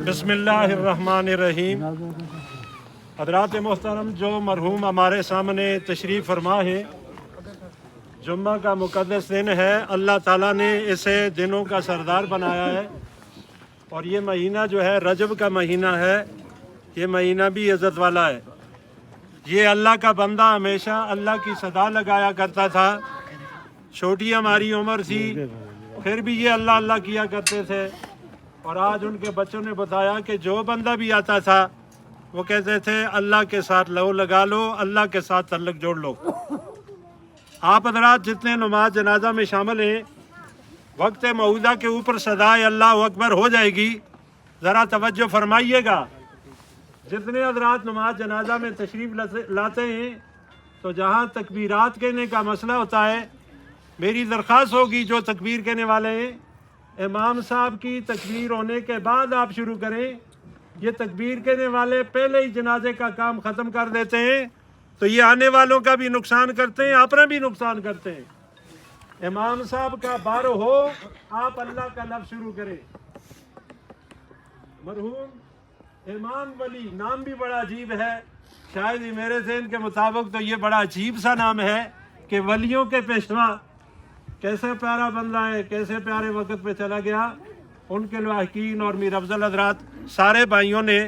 बिस्मिल्लाहिर्रहमानिर्रहीम। हज़रात मोहतरम, जो मरहूम हमारे सामने तशरीफ़ फरमा है, जुम्मा का मुक़द्दस दिन है। अल्लाह ताला ने इसे दिनों का सरदार बनाया है और ये महीना जो है रजब का महीना है, ये महीना भी इज़्ज़त वाला है। ये अल्लाह का बंदा हमेशा अल्लाह की सदा लगाया करता था। छोटी हमारी उम्र थी, फिर भी ये अल्लाह अल्लाह किया करते थे। और आज उनके बच्चों ने बताया कि जो बंदा भी आता था वो कहते थे अल्लाह के साथ लो लगा लो, अल्लाह के साथ तल्लुक जोड़ लो। आप हज़रात जितने नमाज जनाजा में शामिल हैं, वक्त मऊदा के ऊपर सदाए अल्लाह अकबर हो जाएगी। ज़रा तवज्जो फरमाइएगा। जितने हज़रात नमाज जनाजा में तशरीफ़ लाते हैं तो जहाँ तकबीरात कहने का मसला होता है, मेरी दरख्वास्त होगी जो तकबीर कहने वाले हैं, इमाम साहब की तकबीर होने के बाद आप शुरू करें। ये तकबीर कहने वाले पहले ही जनाजे का काम ख़त्म कर देते हैं, तो ये आने वालों का भी नुकसान करते हैं, अपना भी नुकसान करते हैं। इमाम साहब का बारो हो, आप अल्लाह का लफ्ज़ शुरू करें। मरहूम इमाम वली नाम भी बड़ा अजीब है। शायद ही मेरे ज़हन के मुताबिक तो ये बड़ा अजीब सा नाम है कि वलियों के पेशवा। कैसे प्यारा बंदा है, कैसे प्यारे वक्त पे चला गया। उनके लाहिकीन और मीर अफजल हज़रात सारे भाइयों ने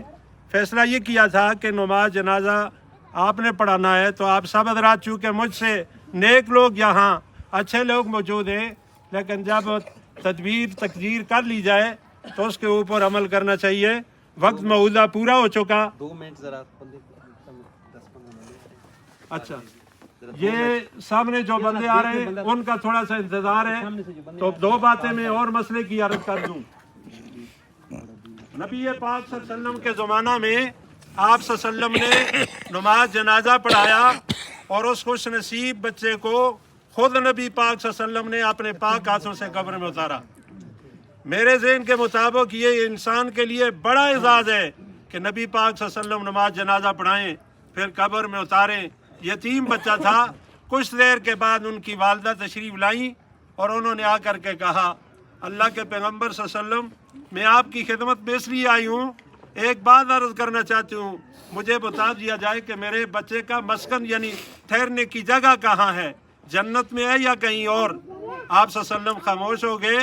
फैसला ये किया था कि नमाज जनाजा आपने पढ़ाना है, तो आप सब हज़रात चूँकि मुझसे नेक लोग यहाँ अच्छे लोग मौजूद हैं, लेकिन जब तदबीर तकदीर कर ली जाए तो उसके ऊपर अमल करना चाहिए। वक्त मऊदा पूरा हो चुका। 2 मिनट ज़रा 10-15 अच्छा, ये सामने जो बंदे आ रहे हैं उनका थोड़ा सा इंतजार है, तो 2 बातें मैं और मसले की अर्ज कर दूं। नबी पाक सल्लल्लाहु अलैहि वसल्लम के ज़माना में आप सल्लल्लाहु अलैहि वसल्लम ने नमाज जनाजा पढ़ाया और उस खुश नसीब बच्चे को खुद नबी पाक सल्लल्लाहु अलैहि वसल्लम ने अपने पाक हाथों से कब्र में उतारा। मेरे ज़हन के मुताबिक ये इंसान के लिए बड़ा एजाज़ है कि नबी पाक सल्लल्लाहु अलैहि वसल्लम नमाज जनाजा पढ़ाएं फिर कब्र में उतारें। यतीम बच्चा था। कुछ देर के बाद उनकी वालदा तशरीफ़ लाई और उन्होंने आकर के कहा, अल्लाह के पैगम्बर सल्लल्लाहु अलैहि वसल्लम, मैं आपकी खिदमत में इसलिए आई हूँ, एक बात अर्ज़ करना चाहती हूँ, मुझे बता दिया जाए कि मेरे बच्चे का मस्कन यानी ठहरने की जगह कहाँ है, जन्नत में है या कहीं और। आप सल्लल्लाहु अलैहि वसल्लम खामोश हो गए।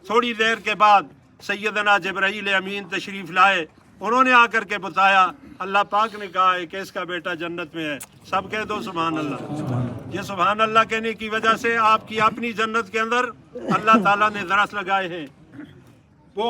थोड़ी देर के बाद सैयदना जिब्राईल अमीन तशरीफ़ लाए। उन्होंने आकर के बताया, अल्लाह पाक ने कहा है कि इसका बेटा जन्नत में है। सब कह दो सुभान अल्लाह। ये सुभान अल्लाह कहने की वजह से आपकी अपनी जन्नत के अंदर अल्लाह ताला ने दरस लगाए हैं। वो